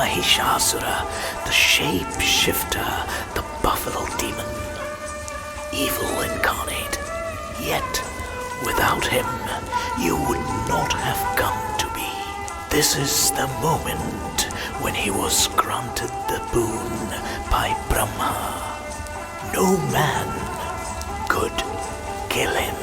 Mahishasura, the shape-shifter, the buffalo demon, evil incarnate. Yet, without him, you would not have come to be. This is the moment when he was granted the boon by Brahma. No man could kill him.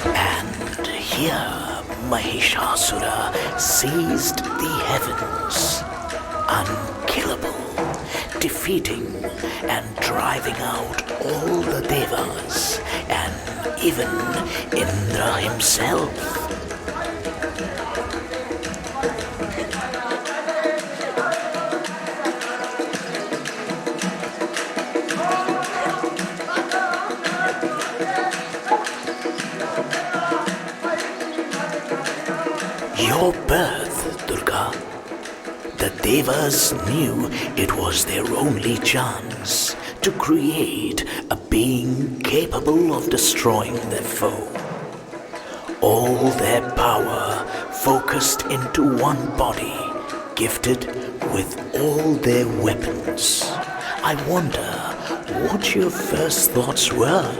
And here Mahishasura seized the heavens, unkillable, defeating and driving out all the devas and even Indra himself. Your birth, Durga. The devas knew it was their only chance to create a being capable of destroying their foe. All their power focused into one body, gifted with all their weapons. I wonder what your first thoughts were.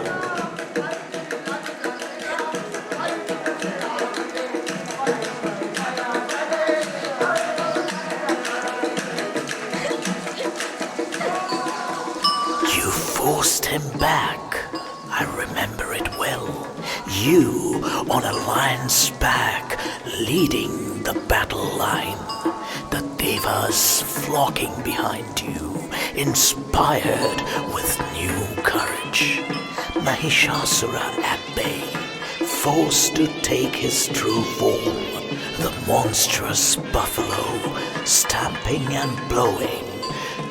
Forced him back. I remember it well. You on a lion's back, leading the battle line. The devas flocking behind you, inspired with new courage. Mahishasura at bay, forced to take his true form. The monstrous buffalo, stamping and blowing,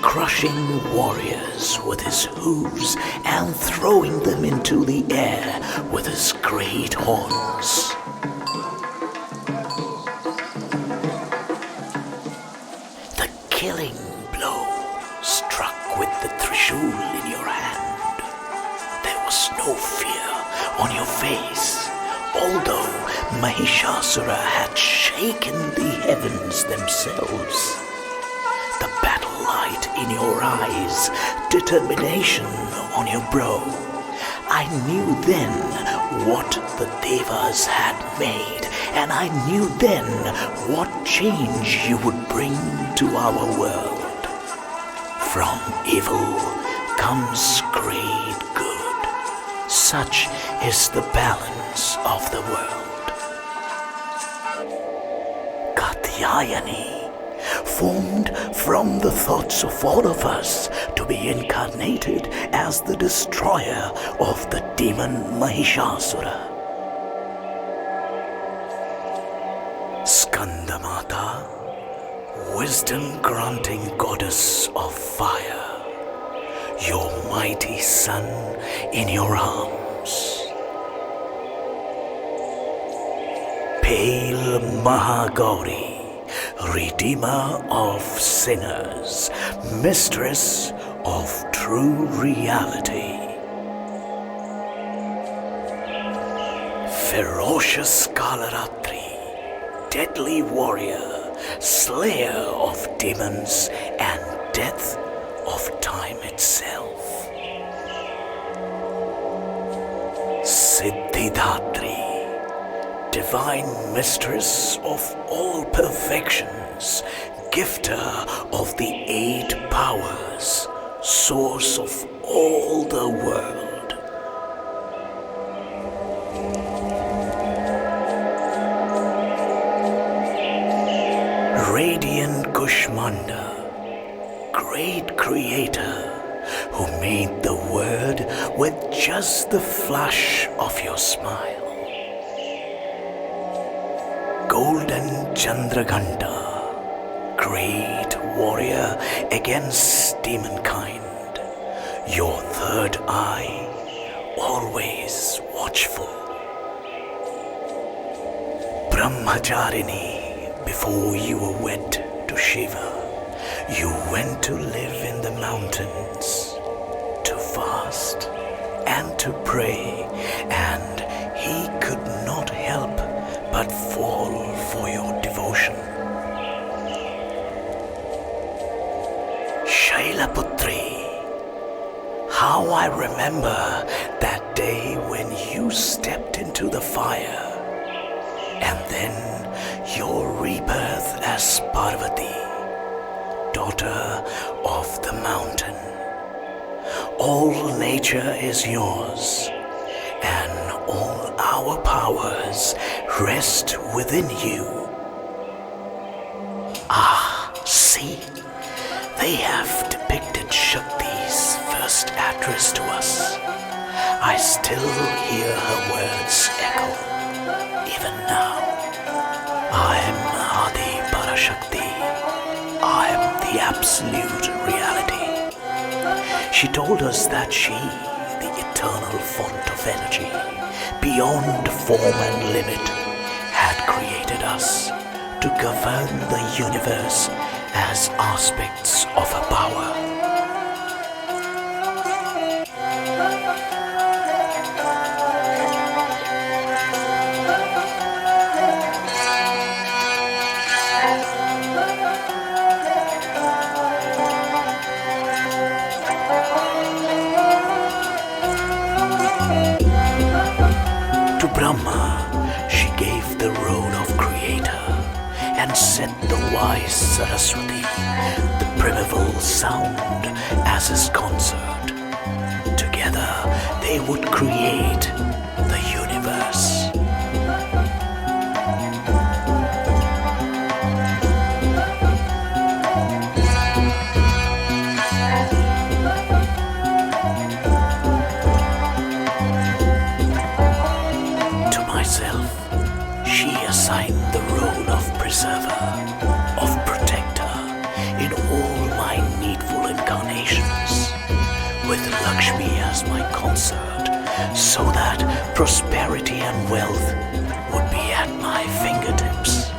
crushing warriors with his hooves and throwing them into the air with his great horns. The killing blow struck with the trishul in your hand. There was no fear on your face, although Mahishasura had shaken the heavens themselves. The battle light in your eyes, determination on your brow. I knew then what the devas had made, and I knew then what change you would bring to our world. From evil comes great good. Such is the balance of the world. Katyayani, formed from the thoughts of all of us to be incarnated as the destroyer of the demon Mahishasura. Skandamata, wisdom-granting goddess of fire, your mighty son in your arms. Pale Mahagauri, Redeemer of sinners, Mistress of true reality. Ferocious Kalaratri, deadly warrior, slayer of demons and death of time itself. Siddhidhatri, divine mistress of all perfections, gifter of the 8 powers, source of all the world. Radiant Kushmanda, great creator, who made the word with just the flash of your smile. Golden Chandraghanta, great warrior against demonkind, your third eye, always watchful. Brahmacharini, before you were wed to Shiva, you went to live in the mountains, to fast and to pray, and he could not help but fall for your devotion. Shailaputri, how I remember that day when you stepped into the fire, and then your rebirth as Parvati, daughter of the mountain. All nature is yours, and all our powers rest within you. Ah, see, they have depicted Shakti's first address to us. I still hear her words echo, even now. I am Adi Parashakti. I am the absolute reality. She told us that she, the eternal font of energy, beyond form and limit, had created us to govern the universe as aspects of her power. To Brahma, she gave the role of creator and set the wise Saraswati, the primeval sound, as his consort. Together, they would create the universe. She assigned the role of preserver, of protector in all my needful incarnations, with Lakshmi as my consort, so that prosperity and wealth would be at my fingertips.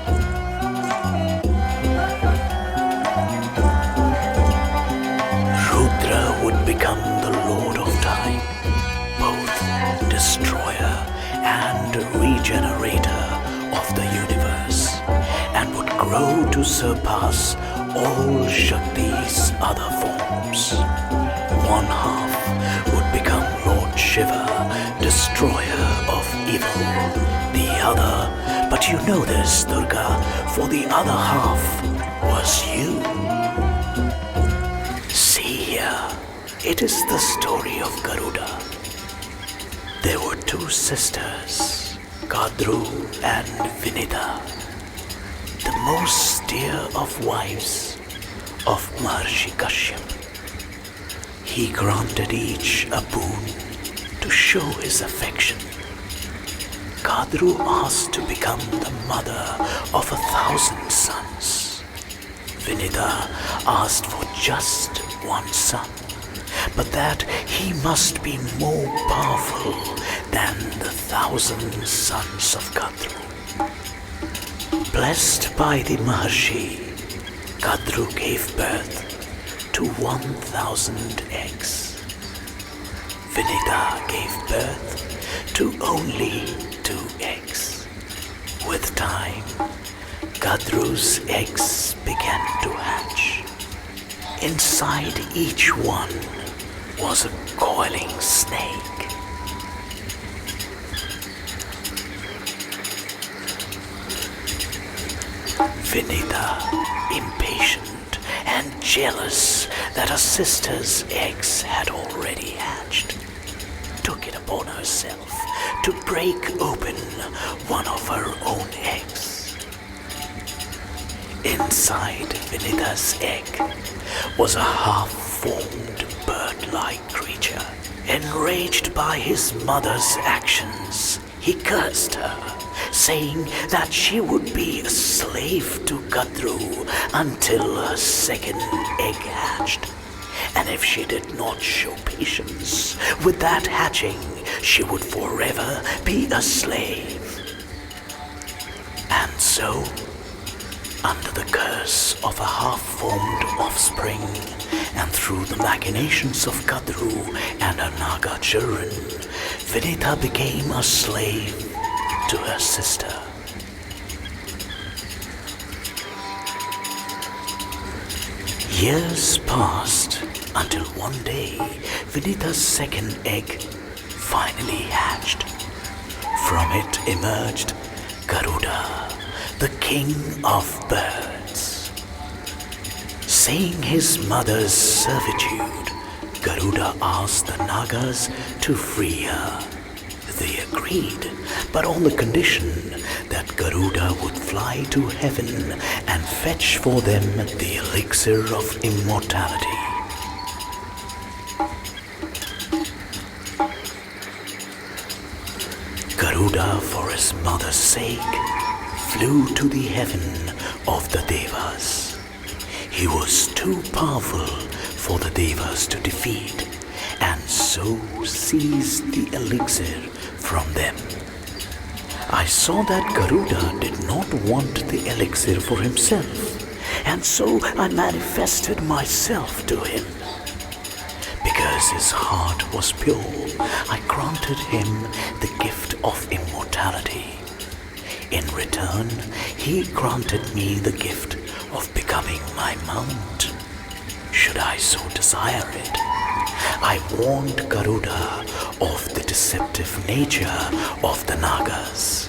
Rudra would become the Lord of Time, both destroyer and regenerator of the universe, and would grow to surpass all Shakti's other forms. One half would become Lord Shiva, destroyer of evil. The other, but you know this, Durga, for the other half was you. See here, it is the story of Garuda. There were two sisters, Kadru and Vinita, the most dear of wives of Maharishi Kashyap. He granted each a boon to show his affection. Kadru asked to become the mother of 1,000 sons. Vinita asked for just one son, but that he must be more powerful than the 1,000 sons of Kadru. Blessed by the Maharshi, Kadru gave birth to 1,000 eggs. Vinita gave birth to only 2 eggs. With time, Kadru's eggs began to hatch. Inside each one was a coiling snake. Vinita, impatient and jealous that her sister's eggs had already hatched, took it upon herself to break open one of her own eggs. Inside Vinita's egg was a half-formed bird-like creature. Enraged by his mother's actions, he cursed her, saying that she would be a slave to Kadru until her second egg hatched. And if she did not show patience with that hatching, she would forever be a slave. And so, Under the curse of a half-formed offspring, and through the machinations of Kadru and her Naga children, Vinita became a slave to her sister. Years passed until one day Vinita's second egg finally hatched. From it emerged Garuda, the king of birds. Seeing his mother's servitude, Garuda asked the Nagas to free her. They agreed, but on the condition that Garuda would fly to heaven and fetch for them the elixir of immortality. Garuda, for his mother's sake, flew to the heaven of the Devas. He was too powerful for the Devas to defeat, and so seized the elixir from them. I saw that Garuda did not want the elixir for himself, and so I manifested myself to him. Because his heart was pure, I granted him the gift of immortality. In return, he granted me the gift of becoming my mount, should I so desire it. I warned Garuda of the deceptive nature of the Nagas.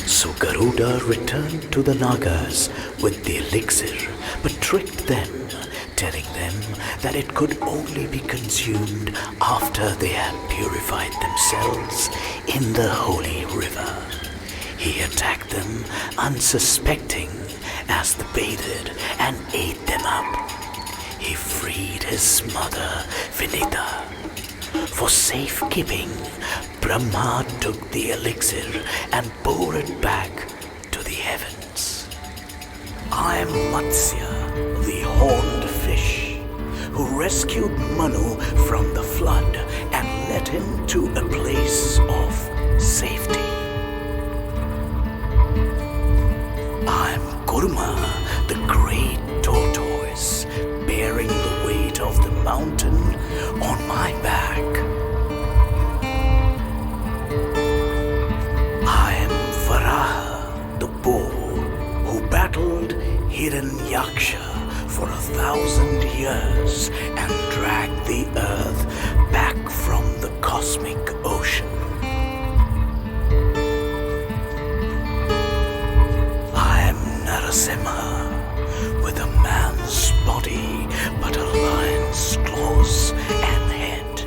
So Garuda returned to the Nagas with the elixir, but tricked them, telling them that it could only be consumed after they had purified themselves in the holy river. He attacked them unsuspecting as they bathed and ate them up. He freed his mother, Vinita. For safekeeping, Brahma took the elixir and bore it back to the heavens. I am Matsya, the horned fish, who rescued Manu from the flood and led him to a place of safety. I am Kurma, the great tortoise, bearing the weight of the mountain on my back. I am Varaha, the bull, who battled Hiranyaksha for 1,000 years and dragged the earth back from the cosmic ocean. I am Narasimha, with a man's body but a lion's claws and head,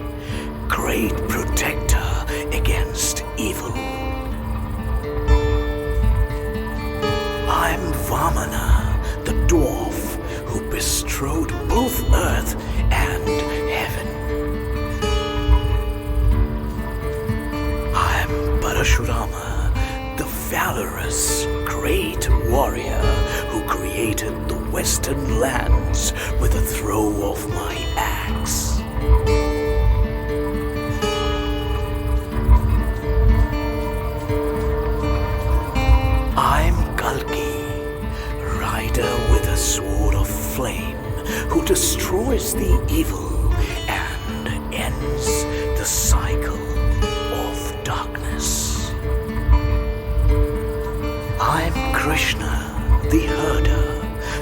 great protector against evil. I am Vamana, the dwarf who bestrode both earth and heaven. I am Parashurama, the valorous great warrior who created the western lands with a throw of my axe. I'm Kalki, rider with a sword of flame, who destroys the evil and ends the cycle of darkness. I'm Krishna, the herder,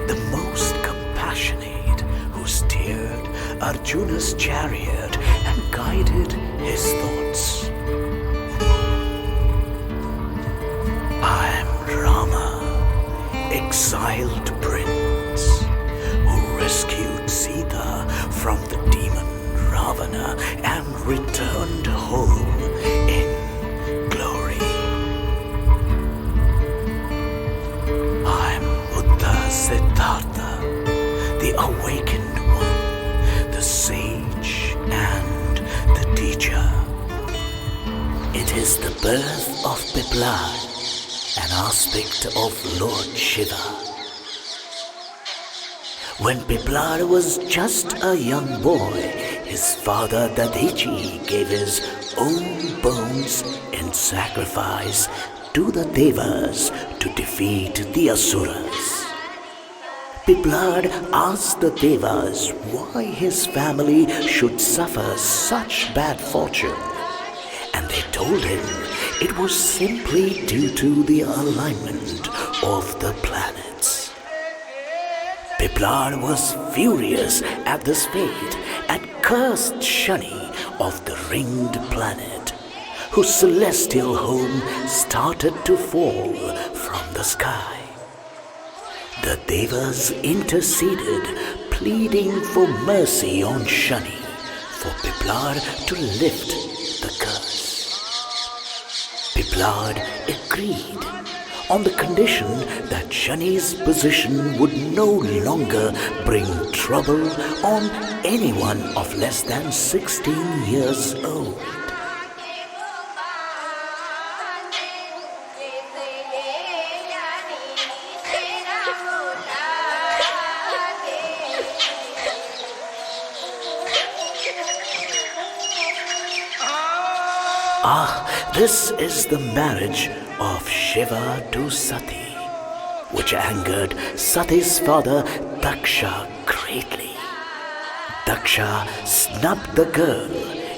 the most compassionate, who steered Arjuna's chariot and guided his thoughts. I'm Rama, exiled prince, who rescued Sita from the demon Ravana and returned home in glory. I'm Buddha Siddhartha, the awakened one, the sage and the teacher. It is the birth of Piplar, an aspect of Lord Shiva. When Piplar was just a young boy, his father Dadichi gave his own bones in sacrifice to the Devas to defeat the Asuras. Piplad asked the Devas why his family should suffer such bad fortune, and they told him it was simply due to the alignment of the planets. Piplad was furious at this fate and cursed Shani of the ringed planet, whose celestial home started to fall from the sky. The Devas interceded, pleading for mercy on Shani for Piplad to lift the curse. Piplad agreed on the condition that Shani's position would no longer bring trouble on anyone of less than 16 years old. This is the marriage of Shiva to Sati, which angered Sati's father Daksha greatly. Daksha snubbed the girl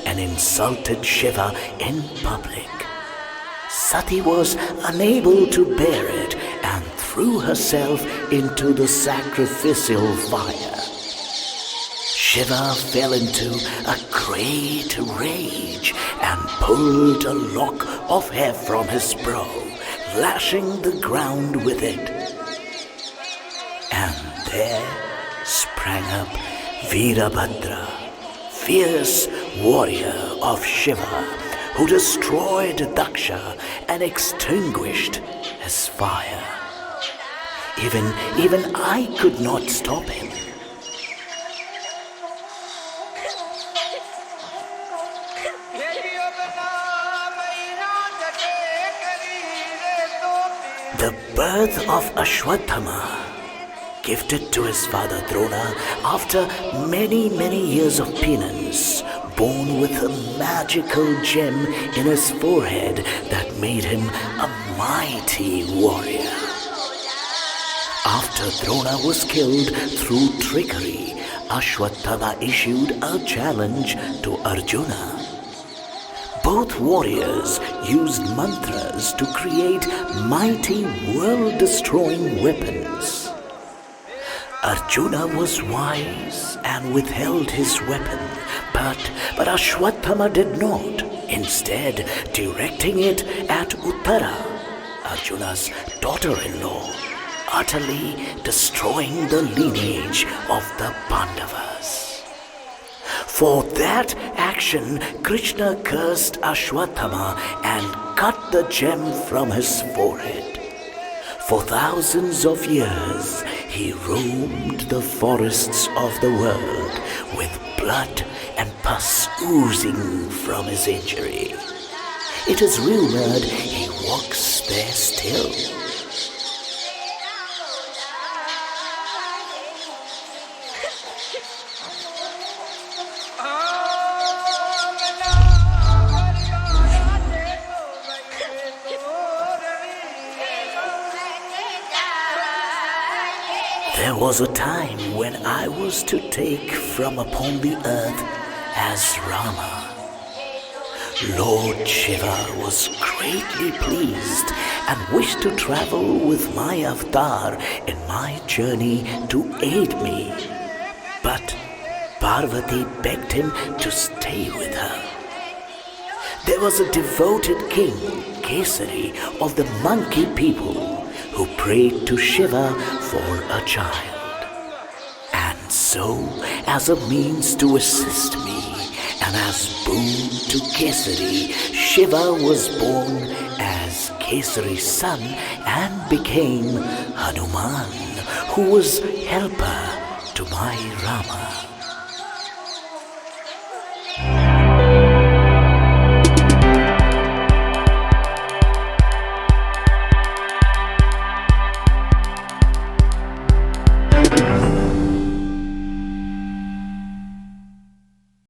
and insulted Shiva in public. Sati was unable to bear it and threw herself into the sacrificial fire. Shiva fell into a great rage and pulled a lock of hair from his brow, lashing the ground with it. And there sprang up Virabhadra, fierce warrior of Shiva, who destroyed Daksha and extinguished his fire. Even I could not stop him. The birth of Ashwatthama, gifted to his father Drona after many years of penance, born with a magical gem in his forehead that made him a mighty warrior. After Drona was killed through trickery, Ashwatthama issued a challenge to Arjuna. Both warriors used mantras to create mighty world-destroying weapons. Arjuna was wise and withheld his weapon, but Ashwatthama did not, instead directing it at Uttara, Arjuna's daughter-in-law, utterly destroying the lineage of the Pandavas. For that action, Krishna cursed Ashwatthama and cut the gem from his forehead. For thousands of years, he roamed the forests of the world with blood and pus oozing from his injury. It is rumored he walks there still. There was a time when I was to take from upon the earth as Rama. Lord Shiva was greatly pleased and wished to travel with my avatar in my journey to aid me. But Parvati begged him to stay with her. There was a devoted king, Kesari, of the monkey people, who prayed to Shiva for a child. And so, as a means to assist me, and as boon to Kesari, Shiva was born as Kesari's son and became Hanuman, who was helper to my Rama.